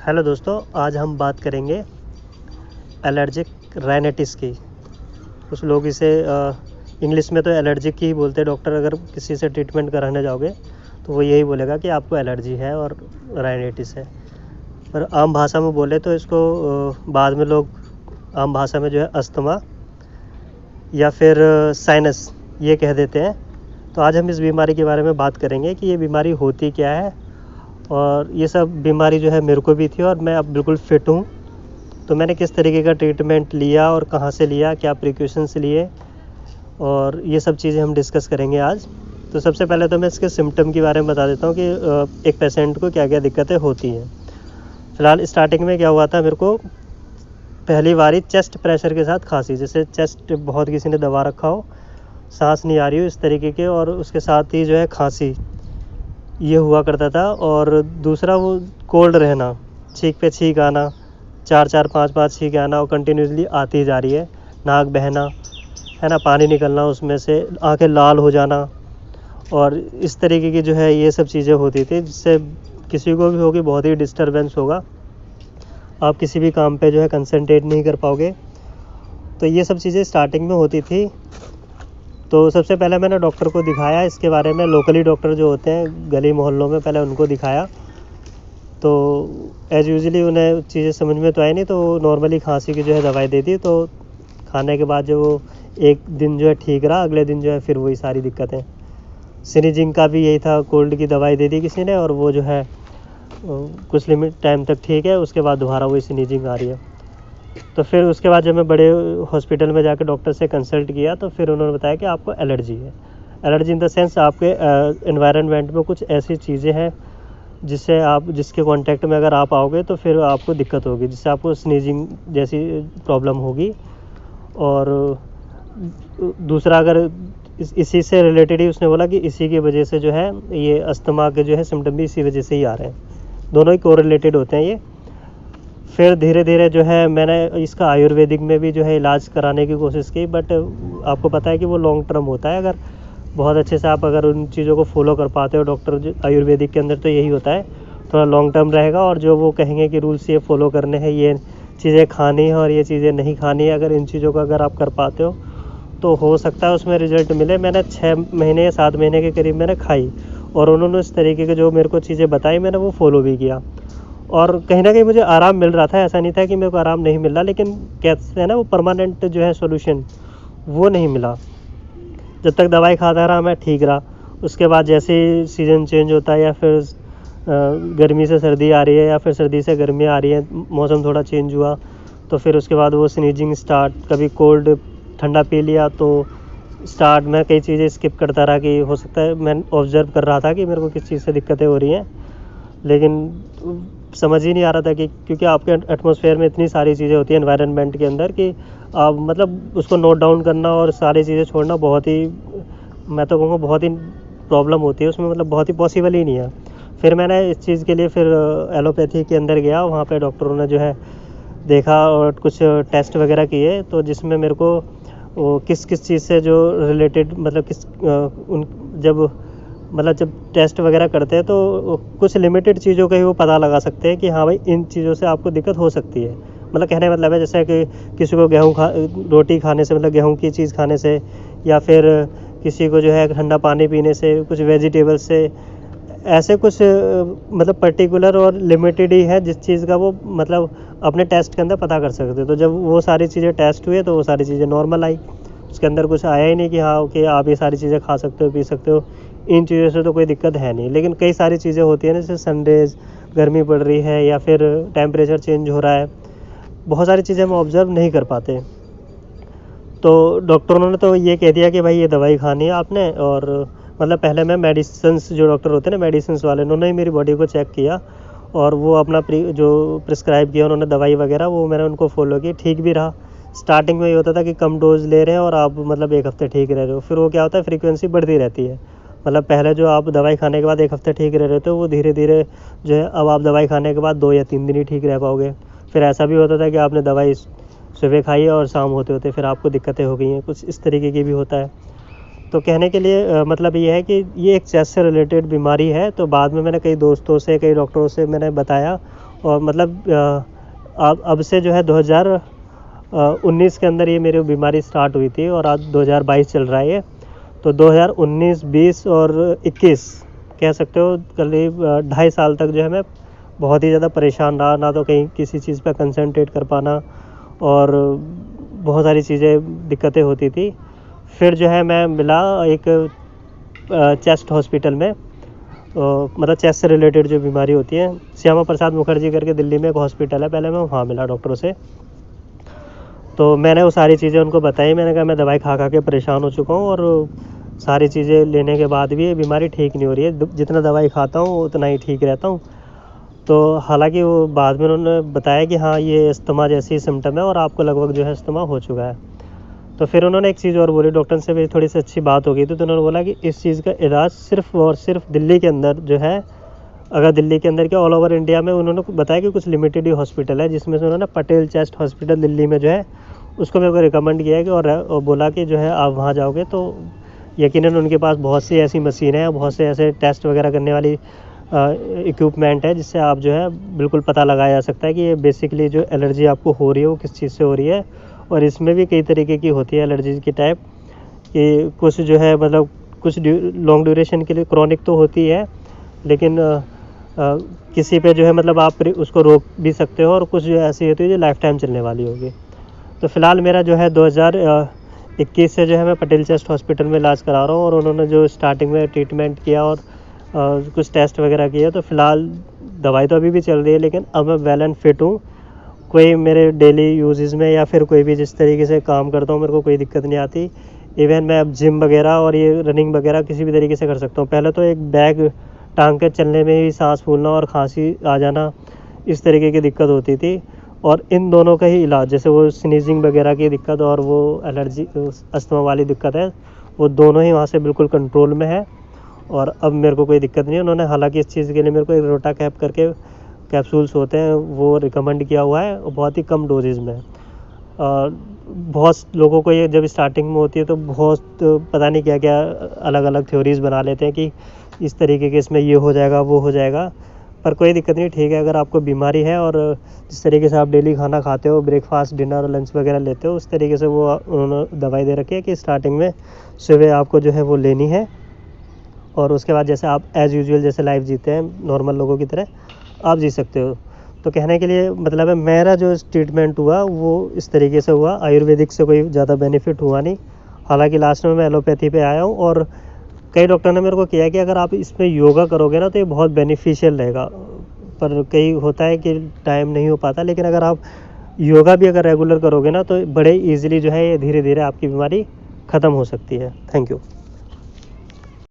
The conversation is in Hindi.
हेलो दोस्तों, आज हम बात करेंगे एलर्जिक राइनाइटिस की। कुछ लोग इसे इंग्लिश में तो एलर्जिक ही बोलते हैं। डॉक्टर अगर किसी से ट्रीटमेंट कराने जाओगे तो वो यही बोलेगा कि आपको एलर्जी है और राइनाइटिस है। पर आम भाषा में बोले तो इसको बाद में लोग आम भाषा में जो है अस्थमा या फिर साइनस ये कह देते हैं। तो आज हम इस बीमारी के बारे में बात करेंगे कि ये बीमारी होती क्या है, और ये सब बीमारी जो है मेरे को भी थी और मैं अब बिल्कुल फिट हूँ। तो मैंने किस तरीके का ट्रीटमेंट लिया और कहाँ से लिया, क्या प्रिकॉशंस लिए, और ये सब चीज़ें हम डिस्कस करेंगे आज। तो सबसे पहले तो मैं इसके सिम्टम के बारे में बता देता हूँ कि एक पेशेंट को क्या क्या दिक्कतें होती हैं। फ़िलहाल स्टार्टिंग में क्या हुआ था, मेरे को पहली बारी चेस्ट प्रेशर के साथ खांसी, जैसे चेस्ट बहुत किसी ने दबा रखा हो, सांस नहीं आ रही हो इस तरीके के, और उसके साथ ही जो है खांसी ये हुआ करता था। और दूसरा वो कोल्ड रहना, छींक पे छींक आना, 4-4 5-5 छींक आना और कंटिन्यूसली आती ही जा रही है। नाक बहना है ना, पानी निकलना उसमें से, आंखें लाल हो जाना, और इस तरीके की जो है ये सब चीज़ें होती थी, जिससे किसी को भी होगी बहुत ही डिस्टर्बेंस होगा, आप किसी भी काम पे जो है कंसंट्रेट नहीं कर पाओगे। तो ये सब चीज़ें स्टार्टिंग में होती थी। तो सबसे पहले मैंने डॉक्टर को दिखाया इसके बारे में। लोकली डॉक्टर जो होते हैं गली मोहल्लों में, पहले उनको दिखाया। तो एज़ यूजली उन्हें चीज़ें समझ में तो आई नहीं, तो नॉर्मली खांसी की जो है दवाई दे दी। तो खाने के बाद जो वो एक दिन जो है ठीक रहा, अगले दिन जो है फिर वही सारी दिक्कतें। स्नीजिंग का भी यही था, कोल्ड की दवाई दे दी किसी ने और वो जो है कुछ लिमिट टाइम तक ठीक है, उसके बाद दोबारा वही स्नीजिंग आ रही है। तो फिर उसके बाद जब मैं बड़े हॉस्पिटल में जाकर डॉक्टर से कंसल्ट किया तो फिर उन्होंने बताया कि आपको एलर्जी है। एलर्जी इन द सेंस आपके एनवायरनमेंट में कुछ ऐसी चीज़ें हैं जिससे आप, जिसके कांटेक्ट में अगर आप आओगे तो फिर आपको दिक्कत होगी, जिससे आपको स्नीजिंग जैसी प्रॉब्लम होगी। और दूसरा अगर इसी से रिलेटेड ही उसने बोला कि इसी की वजह से जो है ये अस्थमा के जो है सिम्टम भी इसी वजह से ही आ रहे हैं, दोनों ही कोरिलेटेड होते हैं ये। फिर धीरे धीरे जो है मैंने इसका आयुर्वेदिक में भी जो है इलाज कराने की कोशिश की, बट आपको पता है कि वो लॉन्ग टर्म होता है। अगर बहुत अच्छे से आप अगर उन चीज़ों को फॉलो कर पाते हो, डॉक्टर आयुर्वेदिक के अंदर तो यही होता है, थोड़ा लॉन्ग टर्म रहेगा। और जो वो कहेंगे कि रूल्स ये फॉलो करने हैं, ये चीज़ें खानी है और ये चीज़ें नहीं खानी है, अगर इन चीज़ों का अगर आप कर पाते हो तो हो सकता है उसमें रिज़ल्ट मिले। मैंने 6 महीने या 7 महीने के करीब मैंने खाई, और उन्होंने इस तरीके के जो मेरे को चीज़ें बताई मैंने वो फॉलो भी किया, और कहीं ना कहीं मुझे आराम मिल रहा था। ऐसा नहीं था कि मेरे को आराम नहीं मिल रहा, लेकिन कहते हैं ना वो परमानेंट जो है सॉल्यूशन वो नहीं मिला। जब तक दवाई खाता रहा मैं ठीक रहा। उसके बाद जैसे ही सीज़न चेंज होता है, या फिर गर्मी से सर्दी आ रही है या फिर सर्दी से गर्मी आ रही है, मौसम थोड़ा चेंज हुआ, तो फिर उसके बाद वो स्नीजिंग स्टार्ट। कभी कोल्ड ठंडा पी लिया तो स्टार्ट, मैं कई चीज़ें स्किप करता रहा कि हो सकता है, मैं ऑब्ज़र्व कर रहा था कि मेरे को किस चीज़ से दिक्कतें हो रही हैं, लेकिन समझ ही नहीं आ रहा था कि, क्योंकि आपके एटमॉस्फेयर में इतनी सारी चीज़ें होती हैं एनवायरनमेंट के अंदर कि आप मतलब उसको नोट डाउन करना और सारी चीज़ें छोड़ना बहुत ही, मैं तो कहूँगा बहुत ही प्रॉब्लम होती है उसमें, मतलब बहुत ही पॉसिबल ही नहीं है। फिर मैंने इस चीज़ के लिए फिर एलोपैथी के अंदर गया। वहाँ पे डॉक्टरों ने जो है देखा और कुछ टेस्ट वगैरह किए, तो जिसमें मेरे को वो किस किस चीज़ से जो रिलेटेड, मतलब किस उन जब टेस्ट वगैरह करते हैं तो कुछ लिमिटेड चीज़ों का ही वो पता लगा सकते हैं कि हाँ भाई इन चीज़ों से आपको दिक्कत हो सकती है। मतलब कहने का मतलब है जैसे कि किसी को रोटी खाने से, मतलब गेहूं की चीज़ खाने से, या फिर किसी को जो है ठंडा पानी पीने से, कुछ वेजिटेबल से, ऐसे कुछ मतलब पर्टिकुलर और लिमिटेड ही है जिस चीज़ का वो मतलब अपने टेस्ट के अंदर पता कर सकते हैं। तो जब वो सारी चीज़ें टेस्ट हुए तो वो सारी चीज़ें नॉर्मल आई। उसके अंदर कुछ आया ही नहीं कि हाँ ओके आप ये सारी चीज़ें खा सकते हो, पी सकते हो, इन चीज़ों से तो कोई दिक्कत है नहीं। लेकिन कई सारी चीज़ें होती हैं ना, जैसे सनरेज, गर्मी पड़ रही है, या फिर टेम्परेचर चेंज हो रहा है, बहुत सारी चीज़ें हम ऑब्ज़र्व नहीं कर पाते। तो डॉक्टरों ने तो ये कह दिया कि भाई ये दवाई खानी है आपने। और मतलब पहले मैं मेडिसिन्स, जो डॉक्टर होते हैं ना मेडिसिन्स वाले, उन्होंने ही मेरी बॉडी को चेक किया और वो अपना जो प्रिस्क्राइब किया उन्होंने दवाई वगैरह, वो मैंने उनको फॉलो की, ठीक भी रहा। स्टार्टिंग में ये होता था कि कम डोज ले रहे हैं और आप मतलब 1 हफ्ते ठीक रह रहे हो, फिर वो क्या होता है फ्रीक्वेंसी बढ़ती रहती है। मतलब पहले जो आप दवाई खाने के बाद 1 हफ्ते ठीक रह रहे थे, वो धीरे धीरे जो है अब आप दवाई खाने के बाद 2 या 3 दिन ही ठीक रह पाओगे। फिर ऐसा भी होता था कि आपने दवाई सुबह खाई है और शाम होते होते फिर आपको दिक्कतें हो गई हैं, कुछ इस तरीके की भी होता है। तो कहने के लिए मतलब ये है कि ये एक चेस्ट से रिलेटेड बीमारी है। तो बाद में मैंने कई दोस्तों से, कई डॉक्टरों से मैंने बताया, और मतलब अब से जो है 2019 के अंदर ये मेरी बीमारी स्टार्ट हुई थी और आज 2022 चल रहा है ये। तो 2019, 20 और 21 कह सकते हो करीब 2.5 साल तक जो है मैं बहुत ही ज़्यादा परेशान रहा, ना तो कहीं किसी चीज़ पे कंसंट्रेट कर पाना और बहुत सारी चीज़ें दिक्कतें होती थी। फिर जो है मैं मिला एक चेस्ट हॉस्पिटल में, मतलब चेस्ट से रिलेटेड जो बीमारी होती है, श्यामा प्रसाद मुखर्जी करके दिल्ली में एक हॉस्पिटल है, पहले मैं वहाँ मिला डॉक्टरों से। तो मैंने वो सारी चीज़ें उनको बताई, मैंने कहा मैं दवाई खा खा के परेशान हो चुका हूँ और सारी चीज़ें लेने के बाद भी ये बीमारी ठीक नहीं हो रही है, जितना दवाई खाता हूँ उतना ही ठीक रहता हूँ। तो हालांकि वो बाद में उन्होंने बताया कि हाँ ये अस्थमा जैसी सिम्टम है और आपको लगभग जो है अस्थमा हो चुका है। तो फिर उन्होंने एक चीज़ और बोली, डॉक्टर से भी थोड़ी सी अच्छी बात हो गई थी, तो उन्होंने बोला कि इस चीज़ का इलाज सिर्फ और सिर्फ दिल्ली के अंदर जो है, अगर दिल्ली के अंदर क्या ऑल ओवर इंडिया में, उन्होंने बताया कि कुछ लिमिटेड ही हॉस्पिटल है, जिसमें से उन्होंने पटेल चेस्ट हॉस्पिटल दिल्ली में जो है उसको मेरे को रिकमेंड किया है कि और बोला कि जो है आप वहाँ जाओगे तो यकीनन उनके पास बहुत सी ऐसी मशीनें हैं, बहुत से ऐसे टेस्ट वगैरह करने वाली इक्विपमेंट है, जिससे आप जो है बिल्कुल पता लगाया जा सकता है कि ये बेसिकली जो एलर्जी आपको हो रही है वो किस चीज़ से हो रही है। और इसमें भी कई तरीके की होती है एलर्जी की टाइप, कि कुछ जो है मतलब कुछ लॉन्ग ड्यूरेशन के लिए क्रॉनिक तो होती है, लेकिन किसी पे जो है मतलब आप उसको रोक भी सकते हो, और कुछ जो ऐसी होती है जो लाइफ टाइम चलने वाली होगी। तो फ़िलहाल मेरा जो है 2021 से जो है मैं पटेल चेस्ट हॉस्पिटल में इलाज करा रहा हूँ, और उन्होंने जो स्टार्टिंग में ट्रीटमेंट किया और कुछ टेस्ट वगैरह किए, तो फ़िलहाल दवाई तो अभी भी चल रही है, लेकिन अब मैं वेल एंड फिट हूँ। कोई मेरे डेली यूजेस में या फिर कोई भी जिस तरीके से काम करता हूँ मेरे को कोई दिक्कत नहीं आती। इवन मैं अब जिम वगैरह और ये रनिंग वगैरह किसी भी तरीके से कर सकता हूँ। पहले तो एक बैग टांग के चलने में ही सांस फूलना और खांसी आ जाना, इस तरीके की दिक्कत होती थी, और इन दोनों का ही इलाज, जैसे वो स्नीजिंग वगैरह की दिक्कत और वो एलर्जी अस्थमा वाली दिक्कत है, वो दोनों ही वहाँ से बिल्कुल कंट्रोल में है, और अब मेरे को कोई दिक्कत नहीं है। उन्होंने हालांकि इस चीज़ के लिए मेरे को एक रोटा कैप करके कैप्सूल्स होते हैं वो रिकमेंड किया हुआ है, और बहुत ही कम डोजेज़ में। और बहुत लोगों को ये जब स्टार्टिंग में होती है तो बहुत पता नहीं क्या क्या अलग अलग थ्योरीज़ बना लेते हैं कि इस तरीके के इसमें ये हो जाएगा वो हो जाएगा, पर कोई दिक्कत नहीं, ठीक है। अगर आपको बीमारी है और जिस तरीके से आप डेली खाना खाते हो, ब्रेकफास्ट डिनर और लंच वगैरह लेते हो, उस तरीके से वो उन्होंने दवाई दे रखी है कि स्टार्टिंग में सुबह आपको जो है वो लेनी है, और उसके बाद जैसे आप एज़ यूजुअल जैसे लाइफ जीते हैं नॉर्मल लोगों की तरह आप जी सकते हो। तो कहने के लिए मतलब है, मेरा जो ट्रीटमेंट हुआ वो इस तरीके से हुआ, आयुर्वेदिक से कोई ज़्यादा बेनिफिट हुआ नहीं। हालांकि लास्ट में मैं एलोपैथी पे आया हूँ, और कई डॉक्टर ने मेरे को किया कि अगर आप इसमें योगा करोगे ना तो ये बहुत बेनिफिशियल रहेगा, पर कई होता है कि टाइम नहीं हो पाता, लेकिन अगर आप योगा भी अगर रेगुलर करोगे ना तो बड़े ईजिली जो है ये धीरे धीरे आपकी बीमारी ख़त्म हो सकती है। Thank you.